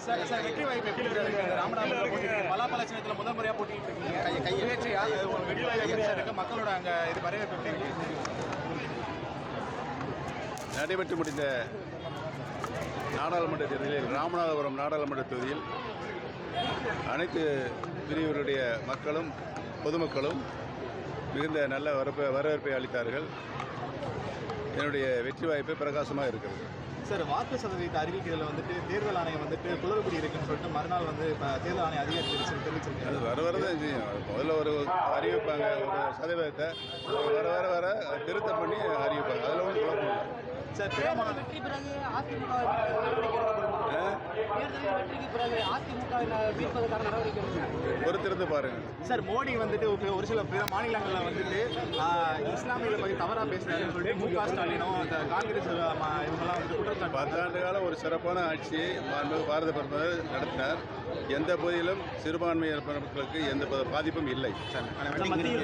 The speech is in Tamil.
சார் வெற்றி வாய்ப்பு எப்படி இருக்கு? ராமநாதபுரம் போட்டிட்டு பலாப்பழ சின்னத்தில் முதல் முறையாக போட்டிட்டு இருக்கீங்க. வெற்றியா வெற்றி வாய்ப்பு எப்படி இருக்கு? மக்களோட அங்கே இது வரவேற்பு எப்படி இருக்கு? நடைபெற்று முடிந்த நாடாளுமன்ற தேர்தலில் ராமநாதபுரம் நாடாளுமன்ற தொகுதியில் அனைத்து பிரிவினருடைய மக்களும் பொதுமக்களும் மிகுந்த நல்ல வரவேற்பை அளித்தார்கள். என்னுடைய வெற்றி வாய்ப்பு பிரகாசமாக இருக்கிறது. சார், வாக்கு சதவீதத்தை அறிவிக்கிறதுல வந்துட்டு தேர்தல் ஆணையம் வந்துட்டு குளறுபடி இருக்குன்னு சொல்லிட்டு மறுநாள் வந்து இப்போ தேர்தல் ஆணையம் அதிகாரி தெரிவிச்சிருக்காங்க. அது வரதான் செய்யும். முதல்ல ஒரு அறிவிப்பாங்க, ஒரு சதவீதத்தை வர திருத்தம் பண்ணி அறிவிப்பாங்க. அதில் ஒன்றும் குழப்பம் இல்லை. சார், வெற்றி பிறகு அதிமுக தேர்தலில் வெற்றிக்கு பிறகு அதிமுக மீட்பதற்கான நடவடிக்கை பொறுத்திருந்து பாருங்கள். சார், மோடி வந்துட்டு ஒரு சில பிற மாநிலங்களில் வந்துட்டு இஸ்லாமியர்களை பற்றி தவறாக பேசுறாருன்னு சொல்லிட்டு மு.க. ஸ்டாலினும் அந்த காங்கிரஸ் இவங்கெல்லாம் வந்து குற்றச்சாட்டு. 10 ஆண்டு கால ஒரு சிறப்பான ஆட்சியை பாரத பிரதமர் நடத்தினார். எந்த பகுதியிலும் சிறுபான்மையினர் மக்களுக்கு எந்த பாதிப்பும் இல்லை.